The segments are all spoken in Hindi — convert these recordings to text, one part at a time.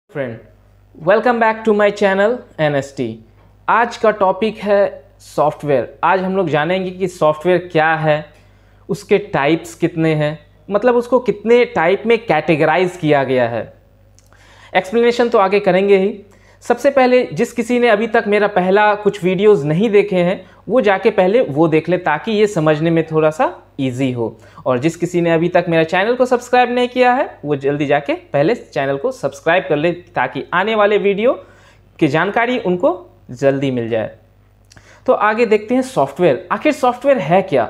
Friend, welcome back to my channel NST। आज का टॉपिक है सॉफ्टवेयर। आज हम लोग जानेंगे कि सॉफ्टवेयर क्या है, उसके टाइप्स कितने हैं, मतलब उसको कितने टाइप में कैटेगराइज किया गया है। एक्सप्लेनेशन तो आगे करेंगे ही। सबसे पहले जिस किसी ने अभी तक मेरा पहला कुछ वीडियोस नहीं देखे हैं वो जाके पहले वो देख ले, ताकि ये समझने में थोड़ा सा इजी हो। और जिस किसी ने अभी तक मेरा चैनल को सब्सक्राइब नहीं किया है वो जल्दी जाके पहले चैनल को सब्सक्राइब कर ले, ताकि आने वाले वीडियो की जानकारी उनको जल्दी मिल जाए। तो आगे देखते हैं सॉफ्टवेयर। आखिर सॉफ्टवेयर है क्या?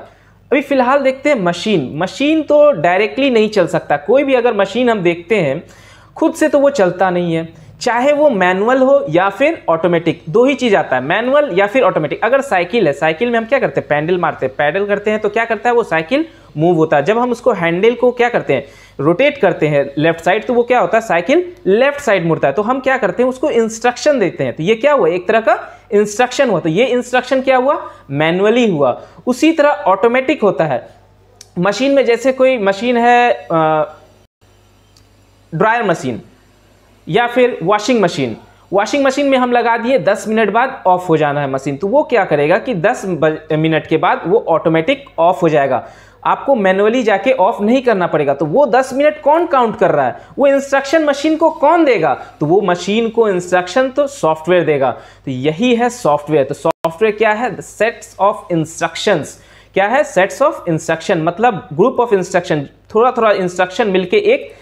अभी फिलहाल देखते हैं मशीन। मशीन तो डायरेक्टली नहीं चल सकता। कोई भी अगर मशीन हम देखते हैं खुद से तो वो चलता नहीं है, चाहे वो मैनुअल हो या फिर ऑटोमेटिक। दो ही चीज आता है, मैनुअल या फिर ऑटोमेटिक। अगर साइकिल है, साइकिल में हम क्या करते हैं, पैडल मारते हैं, पैडल करते हैं तो क्या करता है वो साइकिल मूव होता है। जब हम उसको हैंडल को क्या करते हैं, रोटेट करते हैं लेफ्ट साइड, तो वो क्या होता है, साइकिल लेफ्ट साइड मुड़ता है। तो हम क्या करते हैं, उसको इंस्ट्रक्शन देते हैं। तो ये क्या हुआ, एक तरह का इंस्ट्रक्शन हुआ। तो ये इंस्ट्रक्शन क्या हुआ, मैनुअली हुआ। उसी तरह ऑटोमेटिक होता है मशीन में। जैसे कोई मशीन है ड्रायर मशीन या फिर वॉशिंग मशीन। वॉशिंग मशीन में हम लगा दिए 10 मिनट बाद ऑफ हो जाना है मशीन, तो वो क्या करेगा कि 10 मिनट के बाद वो ऑटोमेटिक ऑफ हो जाएगा। आपको मैनुअली जाके ऑफ नहीं करना पड़ेगा। तो वो 10 मिनट कौन काउंट कर रहा है, वो इंस्ट्रक्शन मशीन को कौन देगा, तो वो मशीन को इंस्ट्रक्शन तो सॉफ्टवेयर देगा। तो यही है सॉफ्टवेयर। तो सॉफ्टवेयर क्या है, सेट्स ऑफ इंस्ट्रक्शंस। क्या है, सेट्स ऑफ इंस्ट्रक्शन, मतलब ग्रुप ऑफ इंस्ट्रक्शन। थोड़ा थोड़ा इंस्ट्रक्शन मिलके एक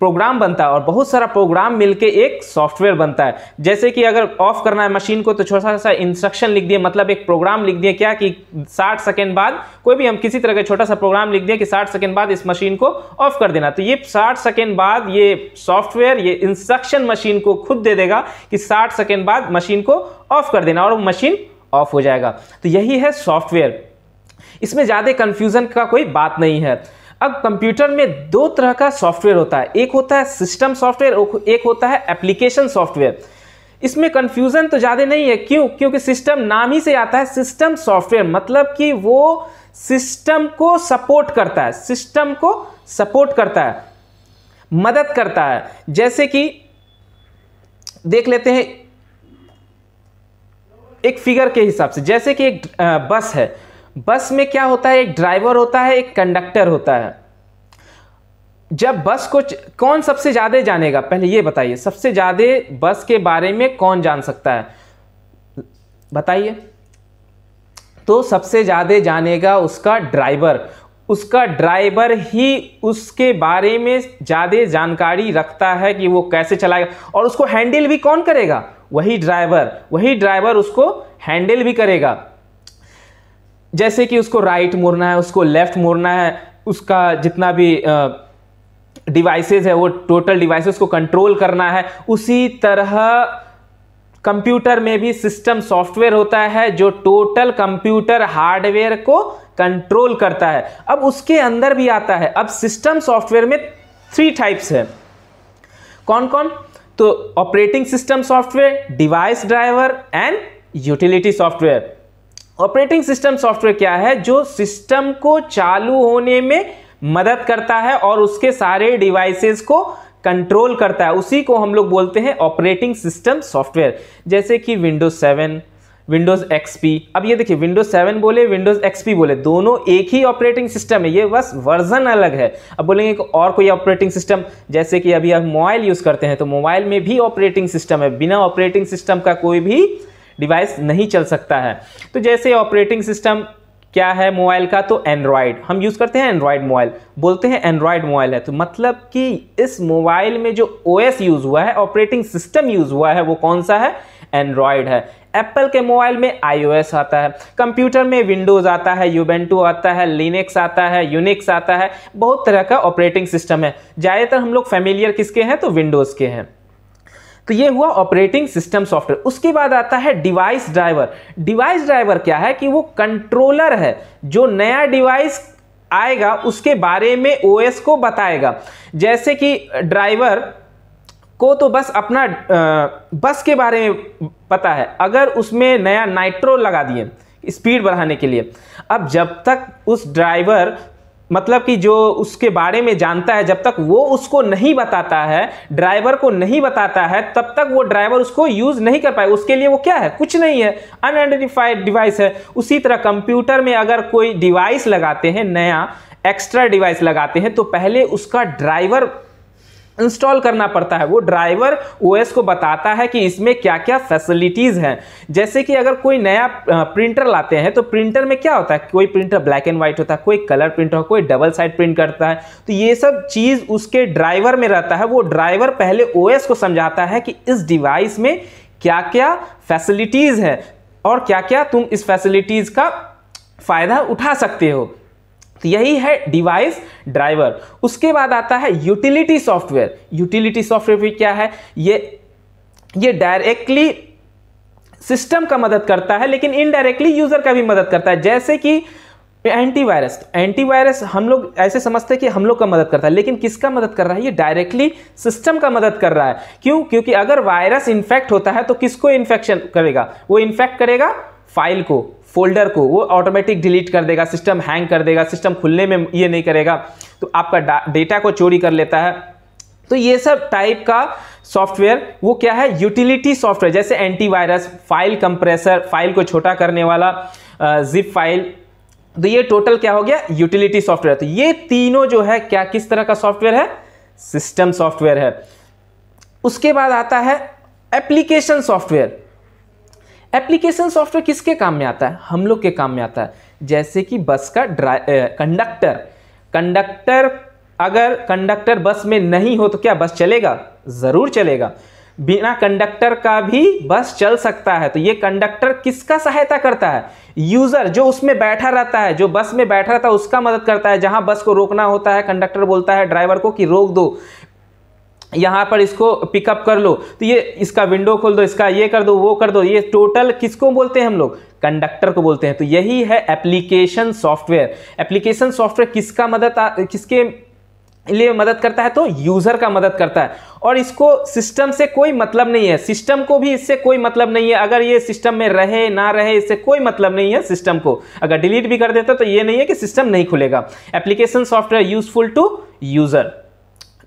प्रोग्राम बनता है, और बहुत सारा प्रोग्राम मिलके एक सॉफ्टवेयर बनता है। जैसे कि अगर ऑफ करना है मशीन को तो छोटा सा इंस्ट्रक्शन लिख दिए, मतलब एक प्रोग्राम लिख दिए क्या कि 60 सेकंड बाद, कोई भी हम किसी तरह का छोटा सा प्रोग्राम लिख दिए कि 60 सेकंड बाद इस मशीन को ऑफ कर देना। तो ये 60 सेकंड बाद ये सॉफ्टवेयर ये इंस्ट्रक्शन मशीन को खुद दे देगा कि 60 सेकंड बाद मशीन को ऑफ कर देना, और वो मशीन ऑफ हो जाएगा। तो यही है सॉफ्टवेयर। इसमें ज्यादा कंफ्यूजन का कोई बात नहीं है। अब कंप्यूटर में दो तरह का सॉफ्टवेयर होता है, एक होता है सिस्टम सॉफ्टवेयर, एक होता है एप्लीकेशन सॉफ्टवेयर। इसमें कंफ्यूजन तो ज्यादा नहीं है। क्यों? क्योंकि सिस्टम नाम ही से आता है सिस्टम सॉफ्टवेयर, मतलब कि वो सिस्टम को सपोर्ट करता है, सिस्टम को सपोर्ट करता है, मदद करता है। जैसे कि देख लेते हैं एक फिगर के हिसाब से। जैसे कि एक बस है, बस में क्या होता है, एक ड्राइवर होता है, एक कंडक्टर होता है। जब बस को कौन सबसे ज्यादा जानेगा, पहले ये बताइए, सबसे ज्यादा बस के बारे में कौन जान सकता है, बताइए। तो सबसे ज्यादा जानेगा उसका ड्राइवर। उसका ड्राइवर ही उसके बारे में ज्यादा जानकारी रखता है कि वो कैसे चलाएगा, और उसको हैंडल भी कौन करेगा, वही ड्राइवर। वही ड्राइवर उसको हैंडल भी करेगा। जैसे कि उसको राइट मोड़ना है, उसको लेफ्ट मोड़ना है, उसका जितना भी डिवाइसेस है वो टोटल डिवाइसेस को कंट्रोल करना है। उसी तरह कंप्यूटर में भी सिस्टम सॉफ्टवेयर होता है जो टोटल कंप्यूटर हार्डवेयर को कंट्रोल करता है। अब उसके अंदर भी आता है, अब सिस्टम सॉफ्टवेयर में 3 टाइप्स है। कौन कौन? तो operating system software, device driver and utility software. Operating system software क्या है, जो सिस्टम को चालू होने में मदद करता है और उसके सारे डिवाइसेस को कंट्रोल करता है। उसी को हम लोग बोलते हैं ऑपरेटिंग सिस्टम सॉफ्टवेयर। जैसे कि विंडोज 7, विंडोज XP। अब ये देखिए, विंडोज 7 बोले, विंडोज XP बोले, दोनों एक ही ऑपरेटिंग सिस्टम है, ये बस वर्जन अलग है। अब बोलेंगे और कोई ऑपरेटिंग सिस्टम, जैसे कि अभी हम मोबाइल यूज करते हैं तो मोबाइल में भी ऑपरेटिंग सिस्टम है। बिना ऑपरेटिंग सिस्टम का कोई भी डिवाइस नहीं चल सकता है। तो जैसे ऑपरेटिंग सिस्टम क्या है मोबाइल का, तो एंड्रॉयड हम यूज करते हैं, एंड्रॉयड मोबाइल बोलते हैं, एंड्रॉयड मोबाइल है। तो मतलब कि इस मोबाइल में जो OS यूज हुआ है, ऑपरेटिंग सिस्टम यूज हुआ है, वो कौन सा है, एंड्रॉयड है। एप्पल के मोबाइल में iOS आता है, कंप्यूटर में विंडोज आता है, यूबेंटू आता है, लिनक्स आता है, यूनिक्स आता है, बहुत तरह का ऑपरेटिंग सिस्टम है। ज्यादातर हम लोग फैमिलियर किसके हैं, तो विंडोज के हैं। तो ये हुआ ऑपरेटिंग सिस्टम सॉफ्टवेयर। उसके बाद आता है डिवाइस ड्राइवर। डिवाइस ड्राइवर क्या है कि वो कंट्रोलर है, जो नया डिवाइस आएगा उसके बारे में OS को बताएगा। जैसे कि ड्राइवर को तो बस अपना बस के बारे में पता है, अगर उसमें नया नाइट्रो लगा दिए स्पीड बढ़ाने के लिए, अब जब तक उस ड्राइवर मतलब कि जो उसके बारे में जानता है, जब तक वो उसको नहीं बताता है, ड्राइवर को नहीं बताता है, तब तक वो ड्राइवर उसको यूज नहीं कर पाए। उसके लिए वो क्या है, कुछ नहीं है, अनआइडेंटिफाइड डिवाइस है। उसी तरह कंप्यूटर में अगर कोई डिवाइस लगाते हैं, नया एक्स्ट्रा डिवाइस लगाते हैं, तो पहले उसका ड्राइवर इंस्टॉल करना पड़ता है। वो ड्राइवर ओएस को बताता है कि इसमें क्या क्या फैसिलिटीज हैं। जैसे कि अगर कोई नया प्रिंटर लाते हैं, तो प्रिंटर में क्या होता है, कोई प्रिंटर ब्लैक एंड व्हाइट होता है, कोई कलर प्रिंटर, कोई डबल साइड प्रिंट करता है। तो ये सब चीज उसके ड्राइवर में रहता है। वो ड्राइवर पहले ओएस को समझाता है कि इस डिवाइस में क्या क्या फैसिलिटीज है और क्या क्या तुम इस फैसिलिटीज का फायदा उठा सकते हो। तो यही है डिवाइस ड्राइवर। उसके बाद आता है यूटिलिटी सॉफ्टवेयर। यूटिलिटी सॉफ्टवेयर भी क्या है, ये डायरेक्टली सिस्टम का मदद करता है, लेकिन इनडायरेक्टली यूजर का भी मदद करता है। जैसे कि एंटीवायरस, एंटीवायरस हम लोग ऐसे समझते हैं कि हम लोग का मदद करता है, लेकिन किसका मदद कर रहा है, ये डायरेक्टली सिस्टम का मदद कर रहा है। क्यों? क्योंकि अगर वायरस इन्फेक्ट होता है तो किसको इन्फेक्शन करेगा, वो इन्फेक्ट करेगा फाइल को, फोल्डर को, वो ऑटोमेटिक डिलीट कर देगा, सिस्टम हैंग कर देगा, सिस्टम खुलने में ये नहीं करेगा, तो आपका डेटा को चोरी कर लेता है। तो ये सब टाइप का सॉफ्टवेयर वो क्या है, यूटिलिटी सॉफ्टवेयर। जैसे एंटीवायरस, फाइल कंप्रेसर, फाइल को छोटा करने वाला, जिप फाइल, तो ये टोटल क्या हो गया, यूटिलिटी सॉफ्टवेयर। तो ये तीनों जो है क्या किस तरह का सॉफ्टवेयर है, सिस्टम सॉफ्टवेयर है। उसके बाद आता है एप्लीकेशन सॉफ्टवेयर। एप्लीकेशन सॉफ्टवेयर किसके काम में आता है, हम लोग के काम में आता है। जैसे कि बस का कंडक्टर, अगर कंडक्टर बस में नहीं हो तो क्या बस चलेगा, जरूर चलेगा। बिना कंडक्टर का भी बस चल सकता है। तो ये कंडक्टर किसका सहायता करता है, यूजर जो उसमें बैठा रहता है, जो बस में बैठा रहता है उसका मदद करता है। जहां बस को रोकना होता है, कंडक्टर बोलता है ड्राइवर को कि रोक दो, यहां पर इसको पिकअप कर लो, तो ये इसका विंडो खोल दो, इसका ये कर दो, वो कर दो। ये टोटल किसको बोलते हैं हम लोग, कंडक्टर को बोलते हैं। तो यही है एप्लीकेशन सॉफ्टवेयर। एप्लीकेशन सॉफ्टवेयर किसके लिए मदद करता है, तो यूजर का मदद करता है। और इसको सिस्टम से कोई मतलब नहीं है, सिस्टम को भी इससे कोई मतलब नहीं है। अगर ये सिस्टम में रहे ना रहे इससे कोई मतलब नहीं है सिस्टम को। अगर डिलीट भी कर देता तो ये नहीं है कि सिस्टम नहीं खुलेगा। Application software useful to user.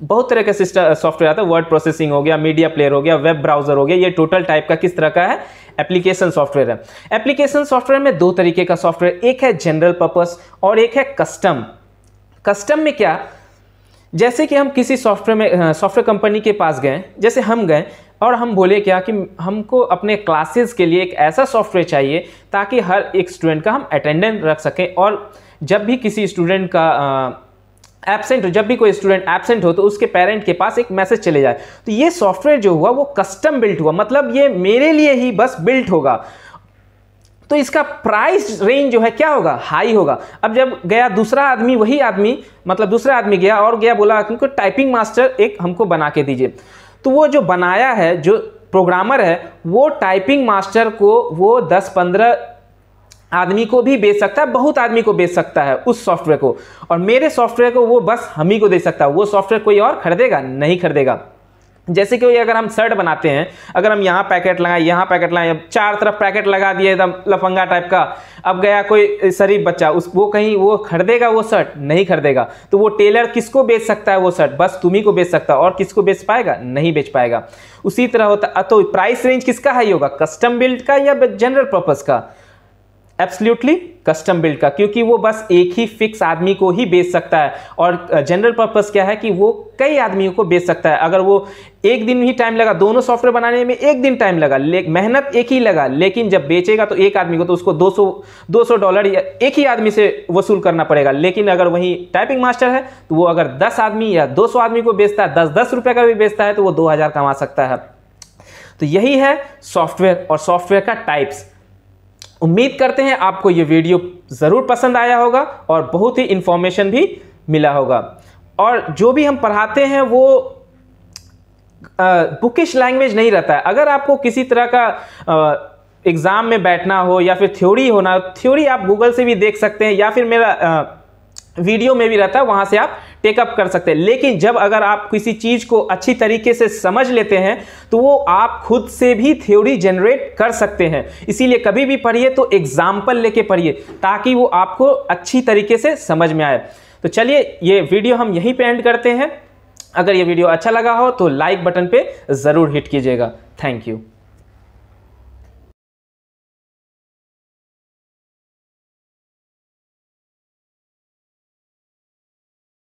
बहुत तरह के सॉफ्टवेयर आता है, वर्ड प्रोसेसिंग हो गया, मीडिया प्लेयर हो गया, वेब ब्राउजर हो गया। ये टोटल टाइप का किस तरह का है, एप्लीकेशन सॉफ्टवेयर है। एप्लीकेशन सॉफ्टवेयर में दो तरीके का सॉफ्टवेयर, एक है जनरल पर्पस और एक है कस्टम। कस्टम में क्या, जैसे कि हम किसी सॉफ्टवेयर कंपनी के पास गए, जैसे हम गए और हम बोले क्या कि हमको अपने क्लासेस के लिए एक ऐसा सॉफ्टवेयर चाहिए ताकि हर एक स्टूडेंट का हम अटेंडेंस रख सकें, और जब भी किसी स्टूडेंट का एब्सेंट हो, जब भी कोई स्टूडेंट एब्सेंट हो तो उसके पेरेंट के पास एक मैसेज चले जाए। तो ये सॉफ्टवेयर जो हुआ वो कस्टम बिल्ट हुआ, मतलब ये मेरे लिए ही बस बिल्ट होगा। तो इसका प्राइस रेंज जो है क्या होगा, हाई होगा। अब जब गया दूसरा आदमी, वही आदमी मतलब दूसरा आदमी गया और गया बोला हमको टाइपिंग मास्टर एक हमको बना के दीजिए, तो वो जो बनाया है, जो प्रोग्रामर है, वो टाइपिंग मास्टर को वो 10-15 आदमी को भी बेच सकता है, बहुत आदमी को बेच सकता है उस सॉफ्टवेयर को। और मेरे सॉफ्टवेयर को वो बस हम ही को दे सकता है, वो सॉफ्टवेयर कोई और खरीदेगा नहीं खरीदेगा। जैसे कि अगर हम शर्ट बनाते हैं, अगर हम यहाँ पैकेट लगाएं, यहाँ पैकेट लगाएं, चार तरफ पैकेट लगा दिए एकदम लफंगा टाइप का, अब गया कोई शरीफ बच्चा, वो कहीं वो खरीदेगा वो शर्ट, नहीं खरीदेगा। तो वो टेलर किसको बेच सकता है वो शर्ट, बस तुम्ही को बेच सकता है, और किसको बेच पाएगा, नहीं बेच पाएगा। उसी तरह होता, तो प्राइस रेंज किसका हाई होगा, कस्टम बिल्ड का या जनरल पर्पस का, एब्सोल्युटली कस्टम बिल्ड का, क्योंकि वो बस एक ही फिक्स आदमी को ही बेच सकता है। और जनरल पर्पस क्या है कि वो कई आदमियों को बेच सकता है। अगर वो एक दिन ही टाइम लगा, दोनों सॉफ्टवेयर बनाने में एक दिन टाइम लगा, मेहनत एक ही लगा, लेकिन जब बेचेगा तो एक आदमी को तो उसको $200 एक ही आदमी से वसूल करना पड़ेगा। लेकिन अगर वही टाइपिंग मास्टर है तो वो अगर 10 आदमी या 200 आदमी को बेचता है, 10-10 रुपये का भी बेचता है, तो वो 2000 कमा सकता है। तो यही है सॉफ्टवेयर और सॉफ्टवेयर का टाइप्स। उम्मीद करते हैं आपको ये वीडियो ज़रूर पसंद आया होगा और बहुत ही इंफॉर्मेशन भी मिला होगा। और जो भी हम पढ़ाते हैं वो बुकिश लैंग्वेज नहीं रहता है। अगर आपको किसी तरह का एग्ज़ाम में बैठना हो या फिर थ्योरी होना, थ्योरी आप गूगल से भी देख सकते हैं या फिर मेरा वीडियो में भी रहता है, वहाँ से आप टेकअप कर सकते हैं। लेकिन जब अगर आप किसी चीज़ को अच्छी तरीके से समझ लेते हैं तो वो आप खुद से भी थ्योरी जनरेट कर सकते हैं। इसीलिए कभी भी पढ़िए तो एग्जाम्पल लेके पढ़िए ताकि वो आपको अच्छी तरीके से समझ में आए। तो चलिए ये वीडियो हम यहीं पे एंड करते हैं। अगर ये वीडियो अच्छा लगा हो तो लाइक बटन पे ज़रूर हिट कीजिएगा। Thank you.